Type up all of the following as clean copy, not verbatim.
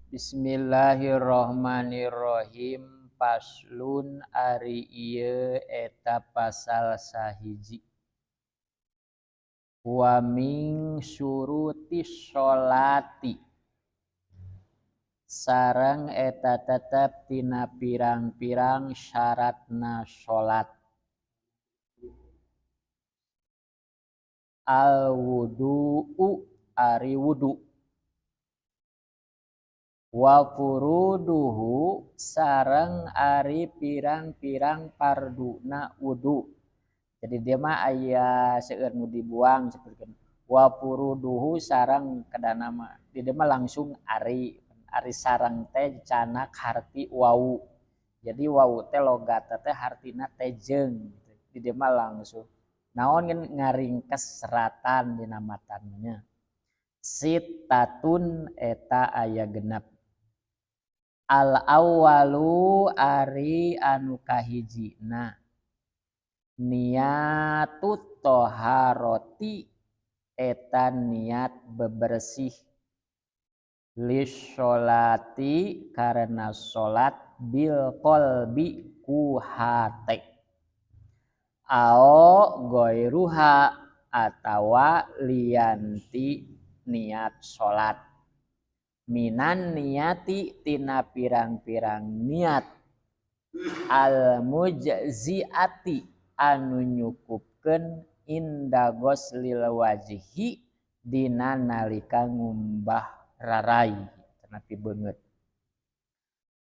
Bismillahirrohmanirrohim. Paslun ari ieu eta pasal sahiji. Wa min syurutis sholati. Sareng eta tetep tina pirang-pirang syaratna sholat. Al wudu'u ari wudu. Wa furuduhu sareng ari pirang-pirang parduna wudu. Jadi dia mah aya seueur nu dibuang saperkeun. Wa furuduhu sareng kedana mah. Dia mah langsung ari sareng teh canak harti wau. Jadi wau teh logat teh hartina teh jeung. Dia mah langsung. Naon ngaringkes seratan dina matannya. Sitatun eta aya genep. Al awwalu ari anu kahijina niatut toharoti eta niat bebersih lisholati karena sholat bil qalbi ku hate ao goiruha atawa lianti niat sholat minan niati tina pirang-pirang niat al mujziati anu nyukupkeun inda ghuslil wajhi dina nalika ngumbah rarai tenapi beungeut.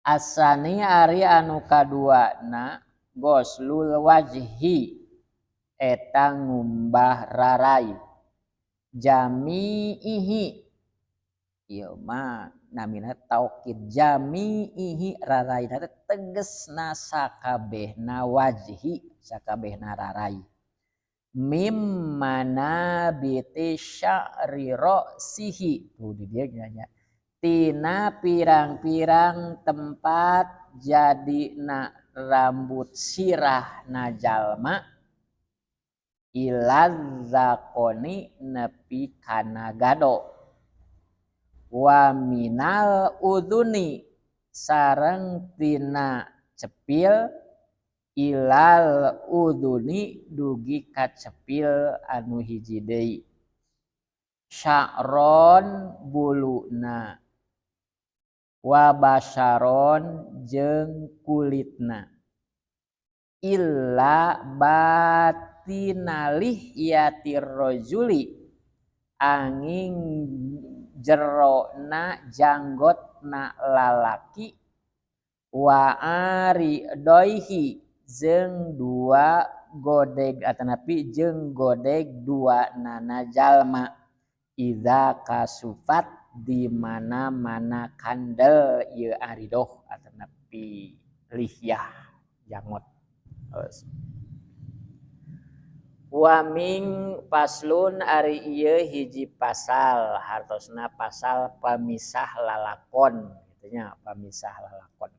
Asani ari anu kaduana ghuslul wajhi eta ngumbah rarai jami'ihi ieu mah namina taukid jami'ihi raraina teh tegesna sakabehna wajhi sakabehna rarai mim manabiti sya'ri ra'sihi tuh di dia nya tina pirang-pirang tempat jadina rambut sirahna jalma ilal zakoni nepi kana gado wa minal udhuni sareng tina cepil ilal udhuni dugi ka cepil anu hiji deui sya'ron buluna wa basyaron jeung kulitna illa batinalih yatir rajuli angin jerona janggotna lalaki wa ari doihi jeung dua godeg atanapi jeung godeg dua nana jalma idza kasufat di mana-mana kandel ieu ari doh atanapi lihyah janggot. Wa min paslun ari ieu hiji pasal hartosna pasal pamisah lalakon gitunya pamisah lalakon.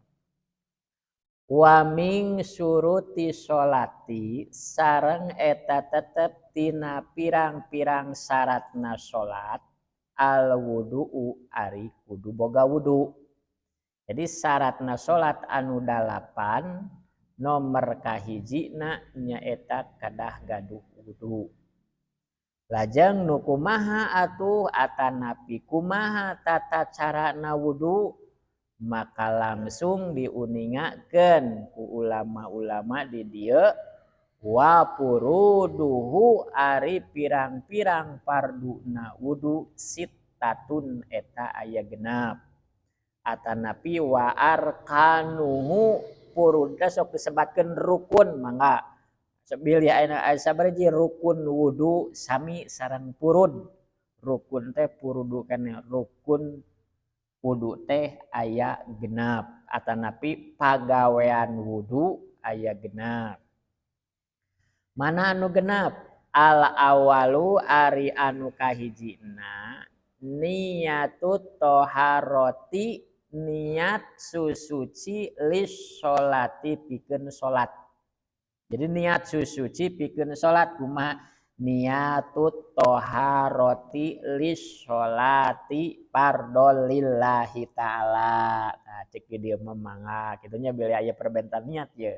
Wa min syuruti sholati sareng eta tetep tina pirang-pirang syaratna salat al wudu'u ari kudu boga wudu. Jadi syaratna salat anu 8 nomor kahijina nyaeta kadah gaduh wudu. Lajeng nu kumaha atuh atanapi kumaha tata carana wudu maka langsung diuningakeun ku ulama-ulama di dieu wa furuduhu ari pirang-pirang parduna wudu sittatun eta aya genep atanapi wa arkanuhu purud sok disebatkeun rukun mangga sabil ya sabaraji rukun wudu sami sareng purud rukun teh purudu kana rukun wudu teh aya genep atanapi pagawean wudu aya genep mana anu genep al awalu ari anu kahijina niyatut toharoti niat susuci lis sholati pikeun salat. Jadi niat susuci pikeun salat kumaha niatut toharoti lisholati pardolillahi ta'ala. Nah cek dia memangga kitunya bila aya perbentan niat ya.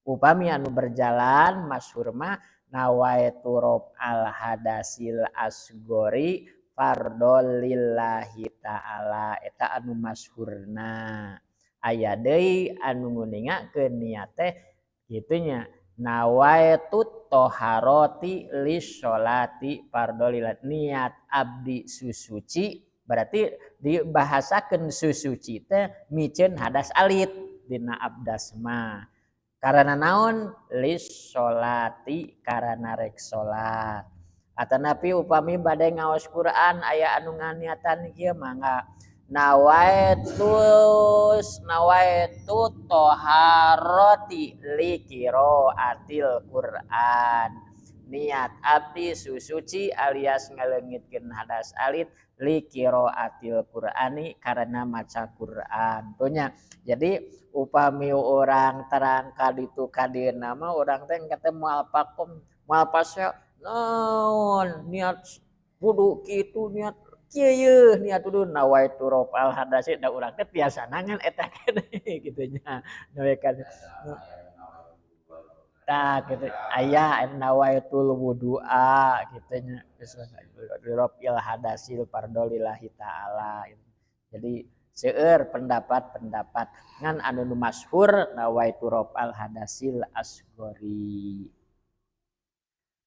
Upami anu berjalan masyhur mah nawaitu rob al hadasil asgori fardolillahi ta'ala eta anu masyhurna. Aya deui anu nguningakeun niat teh gitunya nawaitu toharoti lisholati fardolillahi niat abdi susuci berarti dibahasakeun susuci teh miceun hadas alit dina abdas mah. Karena naon lis sholati karena rek salat. Atanapi upami bade ngaos Quran aya anu nganiatan kieu mangga nawaitu toharoti likiraatil Quran. Niat abdi susuci alias ngaleungitkeun hadas alit likiraatil Qurani karena maca Quran. Tuhnya. Jadi upami orang terangkat itu kadina mah orang teh kata moal pakom moal pasya naon niat kudu kitu niat kieu yeuh niat kudu nawaitu rofal hadasi da urang teh tiasa nangan eta keneh kitu nya nawekan tah gitu aya nawaitul wudu'a kitu nya rofil hadasil fardolillahi ta'ala jadi seueur pendapat-pendapat ngan anu masyhur nawaitu rofal hadasil asgori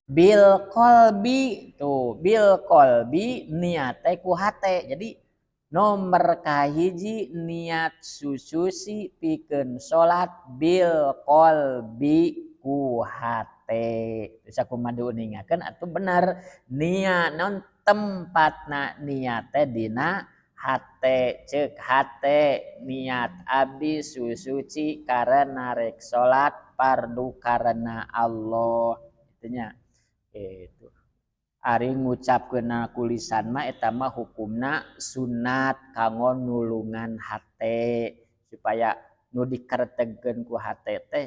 bil qalbi tuh bil qalbi niat teh ku hate jadi nomor kahiji niat sususi pikeun salat bil qalbi ku hate bisa kumandu ningakeun atuh bener niat non tempatna niat teh dina hate cek hate niat abdi susuci karena rek salat fardu karena Allah itunya itu ari ngucapkeun kulisan mah eta mah hukumna sunat kanggo nulungan hate supaya nu dikertegkeun ku hate teh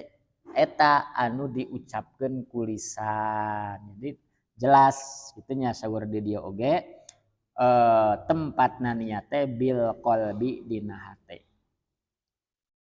eta anu diucapkeun kulisan jadi jelas itunya saur di dieu oge tempatna niat teh bil qalbi dina hate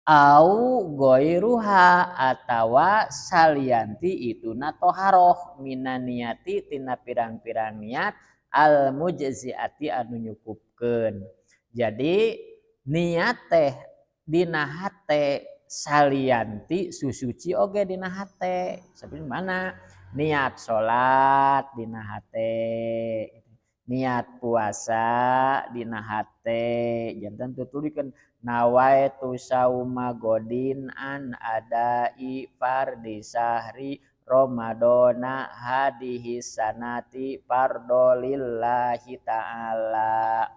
au goiruha atawa salianti ituna toharoh minaniati tina pirang-pirang niat al mujziati anu nyukupkeun jadi niat teh dina hate salianti susuci oge dina hate seperti mana niat salat dina hate niat puasa dina hate jantan tutulikeun nawaitu sauma godin an adai fardi sahri Ramadana hadihi sanati fardolillahi ta'ala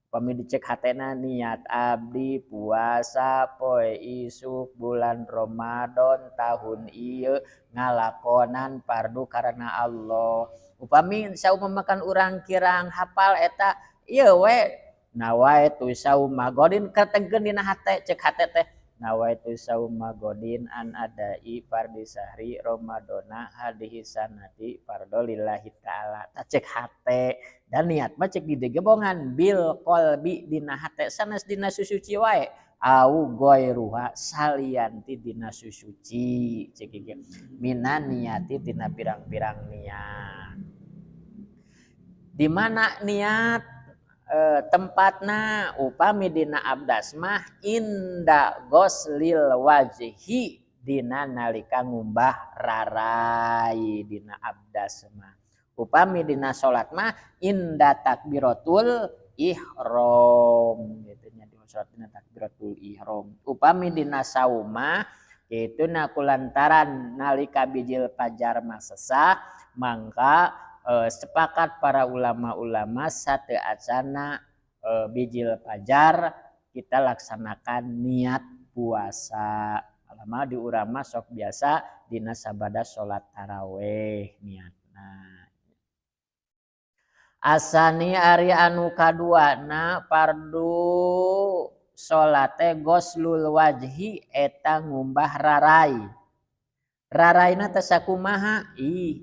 pami dicek hatena niat abdi puasa poe isuk bulan Ramadan tahun ieu ngalakonan fardu karena Allah upami saumamakan urang kirang hafal eta ieu we nawaitu sauma godin kategkeun dina hate cek hate teh nawaitu sauma godin an adai fardhi sahri Ramadana hadihi sanati fardolillahi ta'ala cek hate dan niat mah cek di gebongan bil qalbi dina hate sanes dina susuci wae au goiruha salianti dina susuci cek kieu minan niati dina pirang-pirang niat di mana niat tempatna upami dina abdas mah inda goslil wajhi dina nalika ngumbah rarai dina abdas mah upami dina salat mah inda takbiratul ihram gitu nya di salat dina takbiratul ihram upami dina saum mah kitu na kulantaran nalika bijil fajar mah sesah mangka sepakat para ulama-ulama sate acana bijil fajar kita laksanakan niat puasa lama di urang mah sok biasa dina sabada salat tarawih niatna asani ari anu kaduana fardu salate goslul wajhi eta ngumbah rarai raraina teh sakumaha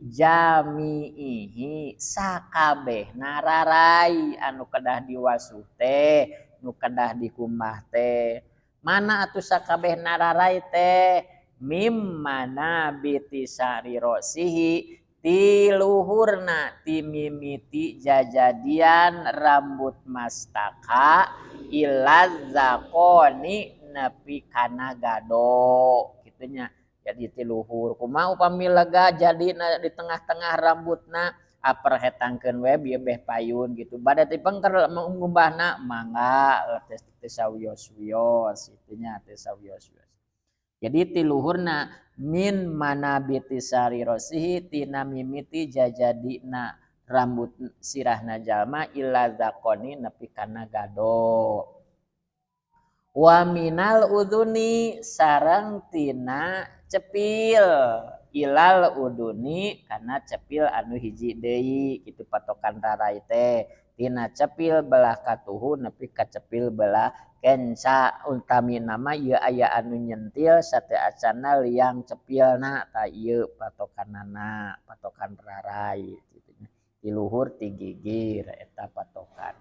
jami'ihi sakabehna rarai anu kedah diwasuh teh nu kedah dikumah teh mana atuh sakabehna rarai teh mimmana biti sarirosihi ti luhurna ti mimiti jajadian rambut mastaka ilaz zakoni nepi kana gado gitunya. Jadi ti luhur kumaha upami lega jadi di tengah-tengah rambutna aperhetangkeun we bieu beh payun gitu bade ti pengker ngumbahna mangga teu sawios-wios itunya teu sawios-wios. Jadi ti luhurna min manabiti sarirosihi tina mimiti jajadina rambut sirahna jalma ila zakoni nepi kana gado. Wa minal uduni sareng tina cepil ilal uduni karena cepil anu hiji deui kitu patokan rarai teh tina cepil belah katuhu nepi ka cepil belah kenca utami nama ieu aya anu nyentil sate acana liang cepilna ta ieu patokanana patokan rarai gitu di luhur ti gigir eta patokan.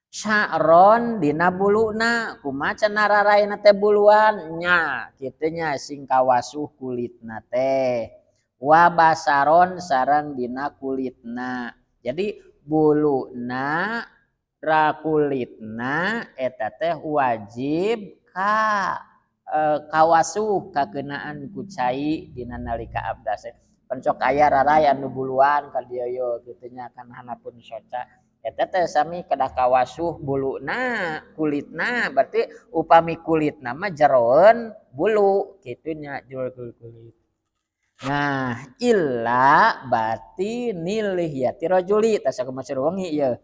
Sya'ron dina buluna kumaha cenah raraina teh buluan nya kitu nya sing kawasuh kulitna teh wa basaron sareng dina kulitna jadi buluna ra kulitna eta teh wajib ka kawasuh kageunaan ku cai dina nalika abdas pencok aya rarai anu buluan ka dieu yo kitu nya kan hanapun soca eta teh sami kedah kawasuh buluna kulitna berarti upami kulitna mah jeroen bulu kitunya jual kulit. Nah illa batinil lihyati rajuli tah sakumaha wangi ieu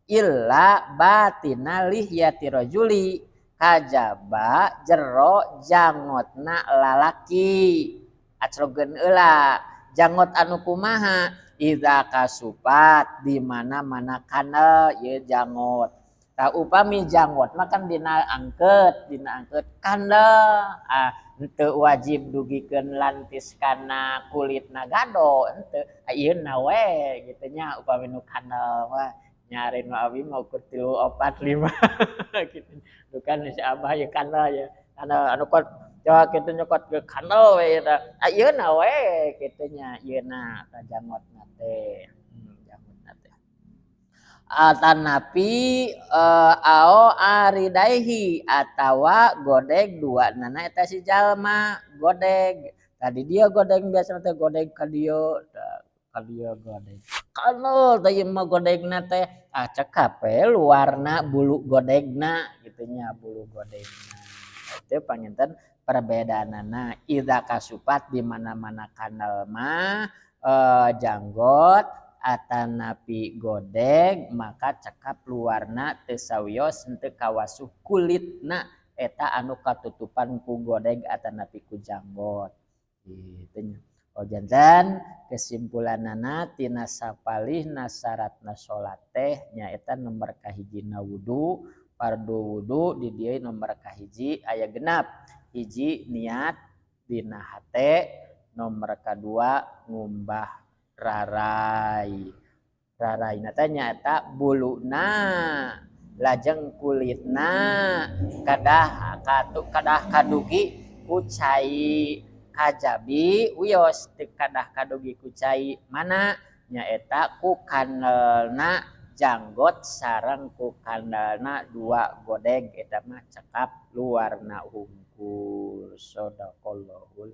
illa batina lihyati rajuli kajaba jero jangotna lalaki acrogeun heula jangot anu kumaha iza kasupat di mana-mana kana ye jangot. Ta upami jangot mah kan dina angkeut kana henteu wajib dugikeun lantis kana kulitna gado henteu ayeuna we kitu nya upami nu kana mah nyareun mah abi mah ukur 3 4 5 kitu. Bukan si Abah ye kana ya. Kana anu kot coba kitu nyokot ke kana we eta ayeuna we kitu nya yeuna ta jangotna teh jangotna teh atanapi ao aridaihi atawa godeg dua nana eta si jalma godeg tadi dia godeg biasa teh godeg ka dieu godeg kana teh mah godegna teh cekap we luarna bulu godegna kitu nya bulu godegna itu panginten perbedaanana idza kasupat di mana-mana kanal mah janggot atanapi godeg maka cekap luarna teu sawios henteu kawasuh kulitna eta anu katutupan ku godeg atanapi ku janggot kitu nya. Oh janten kesimpulanana tina sapalihna syaratna salat teh nyaeta nomor kahijina wudu fardu wudu di dieu nomor kahiji aya genap hiji niat dina hate nomor kadua ngumbah rarai teh nyaeta buluna lajeng kulitna kadah kadugi ku cai kajabi wios teu kadah kadugi ku cai mana nyaeta ku kanelna janggot sareng ku kandalna dua godeg eta mah cekap luarna hungkul. Shadaqallahul